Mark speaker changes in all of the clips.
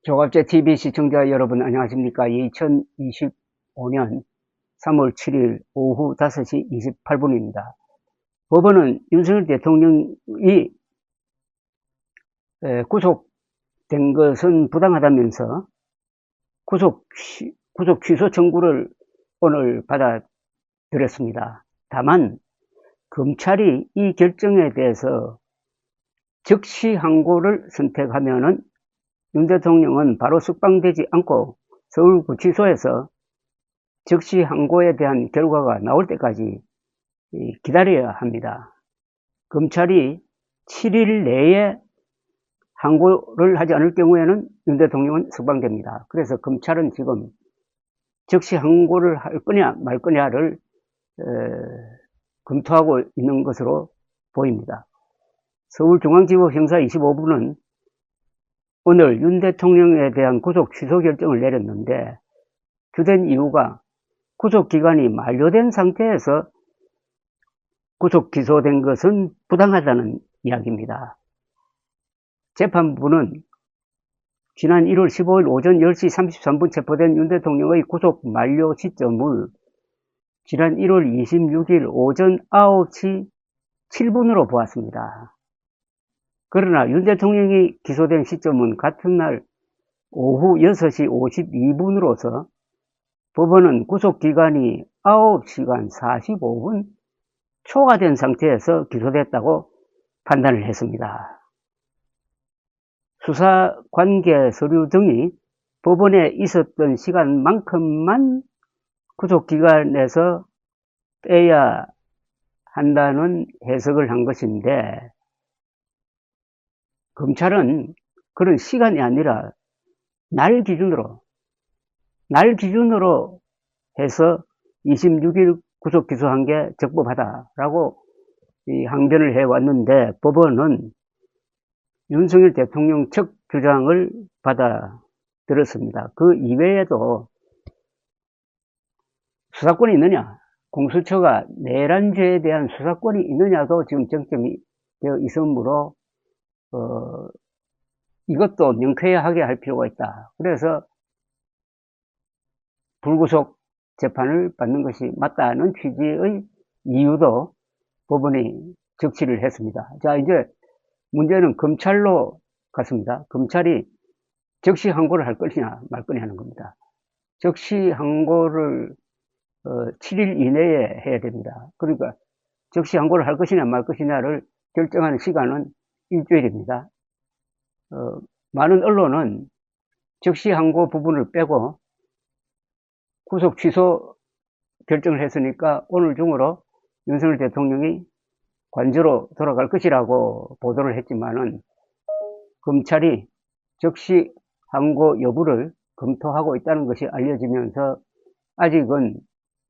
Speaker 1: 조갑제 TV 시청자 여러분 안녕하십니까? 2025년 3월 7일 오후 5시 28분입니다. 법원은 윤석열 대통령이 구속된 것은 부당하다면서 구속 취소 청구를 오늘 받아들였습니다. 다만 검찰이 이 결정에 대해서 즉시 항고를 선택하면은 윤 대통령은 바로 석방되지 않고 서울구치소에서 즉시 항고에 대한 결과가 나올 때까지 기다려야 합니다. 검찰이 7일 내에 항고를 하지 않을 경우에는 윤 대통령은 석방됩니다. 그래서 검찰은 지금 즉시 항고를 할 거냐 말 거냐를 검토하고 있는 것으로 보입니다. 서울중앙지법 형사 25부는 오늘 윤 대통령에 대한 구속 취소 결정을 내렸는데 주된 이유가 구속기간이 만료된 상태에서 구속 기소된 것은 부당하다는 이야기입니다. 재판부는 지난 1월 15일 오전 10시 33분 체포된 윤 대통령의 구속 만료 시점을 지난 1월 26일 오전 9시 7분으로 보았습니다. 그러나 윤 대통령이 기소된 시점은 같은 날 오후 6시 52분으로서 법원은 구속기간이 9시간 45분 초과된 상태에서 기소됐다고 판단을 했습니다. 수사관계 서류 등이 법원에 있었던 시간만큼만 구속기간에서 빼야 한다는 해석을 한 것인데 검찰은 그런 시간이 아니라 날 기준으로 해서 26일 구속 기소한 게 적법하다라고 항변을 해왔는데 법원은 윤석열 대통령 측 주장을 받아들였습니다. 그 이외에도 수사권이 있느냐, 공수처가 내란죄에 대한 수사권이 있느냐도 지금 쟁점이 되어 있으므로 이것도 명쾌하게 할 필요가 있다. 그래서 불구속 재판을 받는 것이 맞다는 취지의 이유도 법원이 적시를 했습니다. 자, 이제 문제는 검찰로 갔습니다. 검찰이 적시 항고를 할 것이냐 말 거냐 하는 겁니다. 적시 항고를 7일 이내에 해야 됩니다. 그러니까 적시 항고를 할 것이냐 말 것이냐를 결정하는 시간은 일주일입니다. 많은 언론은 적시 항고 부분을 빼고 구속 취소 결정을 했으니까 오늘 중으로 윤석열 대통령이 관저로 돌아갈 것이라고 보도를 했지만은 검찰이 적시 항고 여부를 검토하고 있다는 것이 알려지면서 아직은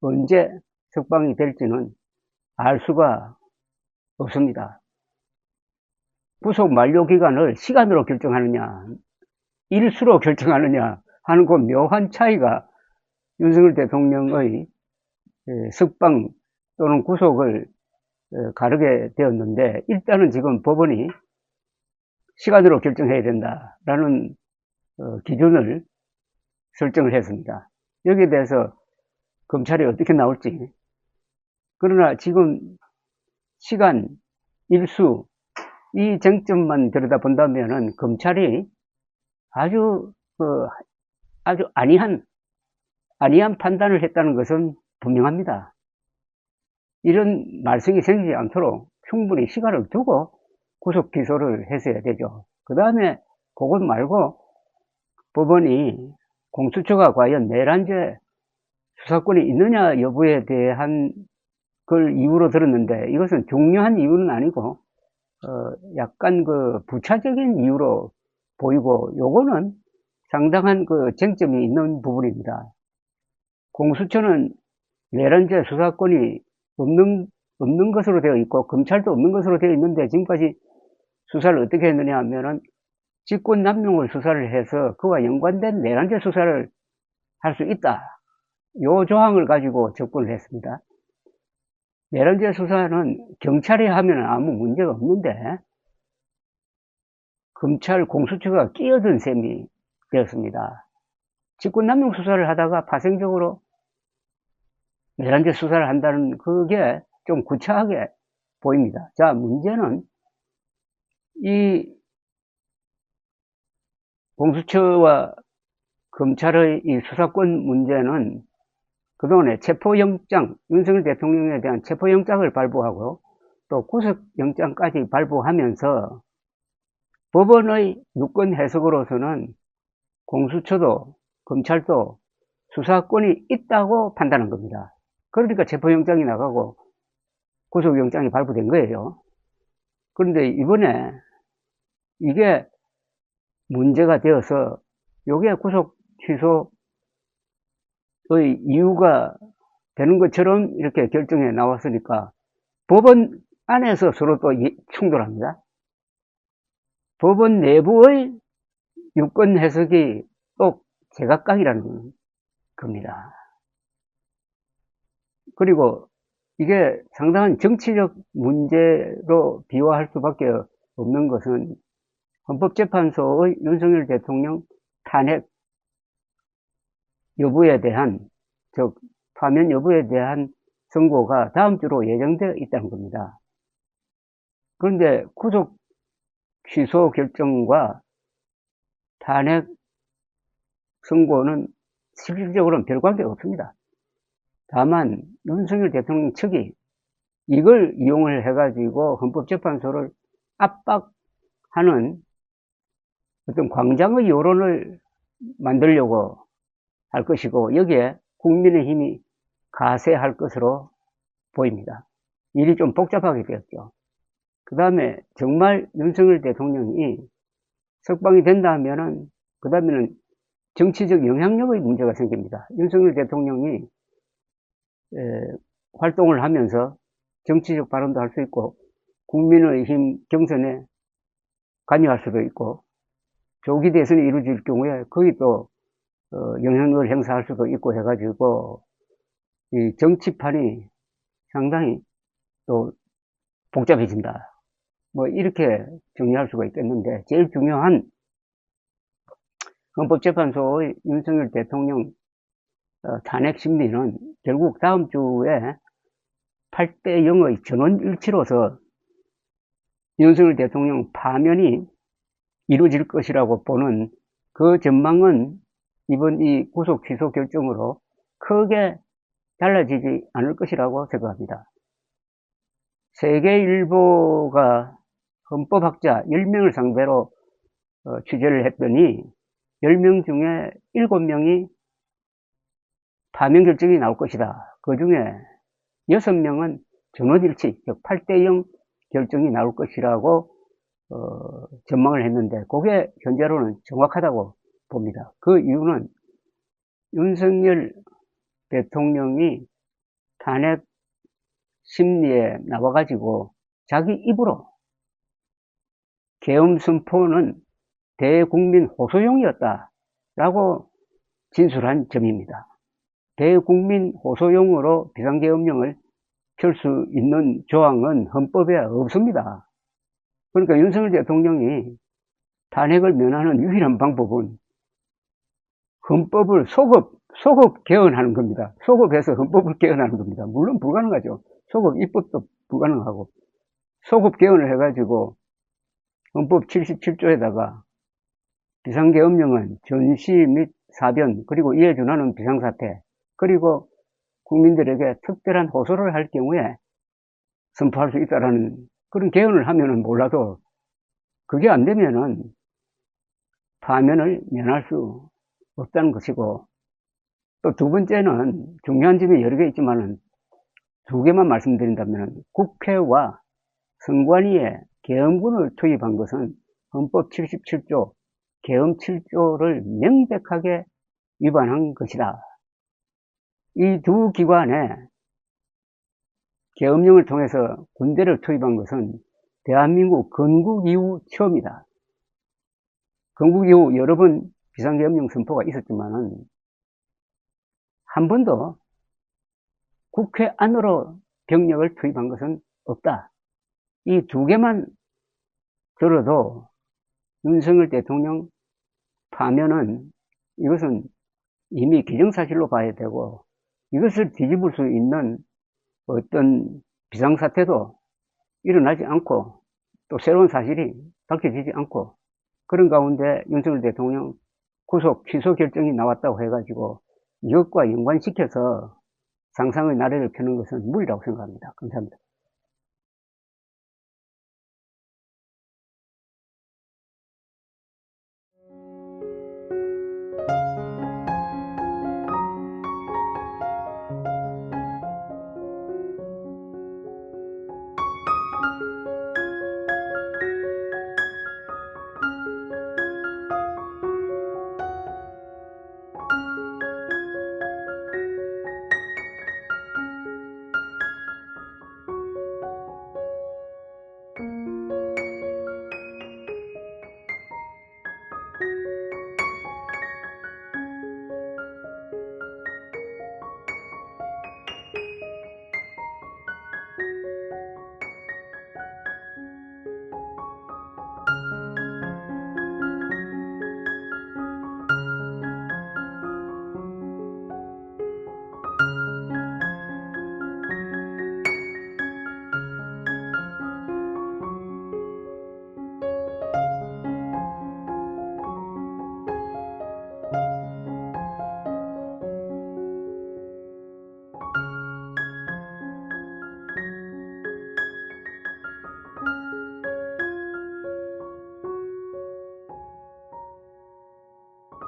Speaker 1: 언제 석방이 될지는 알 수가 없습니다. 구속 만료 기간을 시간으로 결정하느냐 일수로 결정하느냐 하는 그 묘한 차이가 윤석열 대통령의 석방 또는 구속을 가르게 되었는데 일단은 지금 법원이 시간으로 결정해야 된다라는 기준을 설정을 했습니다. 여기에 대해서 검찰이 어떻게 나올지. 그러나 지금 시간, 일수 이 쟁점만 들여다본다면은 검찰이 아주 안이한 판단을 했다는 것은 분명합니다. 이런 말썽이 생기지 않도록 충분히 시간을 두고 구속 기소를 했어야 되죠. 그 다음에 그것 말고 법원이 공수처가 과연 내란죄 수사권이 있느냐 여부에 대한 걸 이유로 들었는데 이것은 중요한 이유는 아니고 약간 부차적인 이유로 보이고 요거는 상당한 쟁점이 있는 부분입니다. 공수처는 내란죄 수사권이 없는 것으로 되어 있고 검찰도 없는 것으로 되어 있는데 지금까지 수사를 어떻게 했느냐 하면은 직권남용을 수사를 해서 그와 연관된 내란죄 수사를 할 수 있다. 요 조항을 가지고 접근을 했습니다. 내란죄 수사는 경찰이 하면 아무 문제가 없는데 검찰 공수처가 끼어든 셈이 되었습니다. 직권남용 수사를 하다가 파생적으로 내란죄 수사를 한다는 그게 좀 구차하게 보입니다. 자, 문제는 이 공수처와 검찰의 이 수사권 문제는 그동안에 체포영장, 윤석열 대통령에 대한 체포영장을 발부하고 또 구속영장까지 발부하면서 법원의 유권 해석으로서는 공수처도 검찰도 수사권이 있다고 판단한 겁니다. 그러니까 체포영장이 나가고 구속영장이 발부된 거예요. 그런데 이번에 이게 문제가 되어서 요게 구속 취소의 이유가 되는 것처럼 이렇게 결정에 나왔으니까 법원 안에서 서로 또 충돌합니다. 법원 내부의 유권 해석이 또 제각각이라는 겁니다. 그리고 이게 상당한 정치적 문제로 비화할 수밖에 없는 것은 헌법재판소의 윤석열 대통령 탄핵 여부에 대한, 즉 파면 여부에 대한 선고가 다음 주로 예정되어 있다는 겁니다. 그런데 구속 취소 결정과 탄핵 선고는 실질적으로는 별 관계가 없습니다. 다만 윤석열 대통령 측이 이걸 이용을 해가지고 헌법재판소를 압박하는 어떤 광장의 여론을 만들려고 할 것이고, 여기에 국민의힘이 가세할 것으로 보입니다. 일이 좀 복잡하게 되었죠. 그 다음에 정말 윤석열 대통령이 석방이 된다 하면은 그 다음에는 정치적 영향력의 문제가 생깁니다. 윤석열 대통령이 활동을 하면서 정치적 발언도 할 수 있고 국민의힘 경선에 관여할 수도 있고 조기 대선이 이루어질 경우에 거기 또 영향력을 행사할 수도 있고 해가지고 이 정치판이 상당히 또 복잡해진다. 뭐 이렇게 정리할 수가 있겠는데, 제일 중요한 헌법재판소의 윤석열 대통령 탄핵 심리는 결국 다음 주에 8대 0의 전원일치로서 윤석열 대통령 파면이 이루어질 것이라고 보는 그 전망은 이번 이 구속 취소 결정으로 크게 달라지지 않을 것이라고 생각합니다. 세계일보가 헌법학자 10명을 상대로 취재를 했더니 10명 중에 7명이 파면 결정이 나올 것이다. 그 중에 6명은 전원일치, 즉 8대 0 결정이 나올 것이라고 전망을 했는데 그게 현재로는 정확하다고 봅니다. 그 이유는 윤석열 대통령이 탄핵 심리에 나와가지고 자기 입으로 계엄 선포는 대국민 호소용이었다라고 진술한 점입니다. 대국민 호소용으로 비상계엄령을 펼 수 있는 조항은 헌법에 없습니다. 그러니까 윤석열 대통령이 탄핵을 면하는 유일한 방법은 헌법을 소급 개헌하는 겁니다. 소급해서 헌법을 개헌하는 겁니다. 물론 불가능하죠. 소급 입법도 불가능하고 소급 개헌을 해가지고 헌법 77조에다가 비상계엄령은 전시 및 사변 그리고 이에 준하는 비상사태 그리고 국민들에게 특별한 호소를 할 경우에 선포할 수 있다라는 그런 개헌을 하면은 몰라도 그게 안 되면은 파면을 면할 수 없다는 것이고, 또 두 번째는 중요한 점이 여러 개 있지만은 두 개만 말씀드린다면 국회와 선관위에 계엄군을 투입한 것은 헌법 77조 계엄 7조를 명백하게 위반한 것이다. 이 두 기관에 계엄령을 통해서 군대를 투입한 것은 대한민국 건국 이후 처음이다. 건국 이후 여러 번 비상계엄령 선포가 있었지만은 한 번도 국회 안으로 병력을 투입한 것은 없다. 이 두 개만 들어도 윤석열 대통령 파면은 이것은 이미 기정사실로 봐야 되고, 이것을 뒤집을 수 있는 어떤 비상사태도 일어나지 않고, 또 새로운 사실이 밝혀지지 않고, 그런 가운데 윤석열 대통령 구속 취소 결정이 나왔다고 해가지고 이것과 연관시켜서 상상의 나래를 펴는 것은 무리라고 생각합니다. 감사합니다.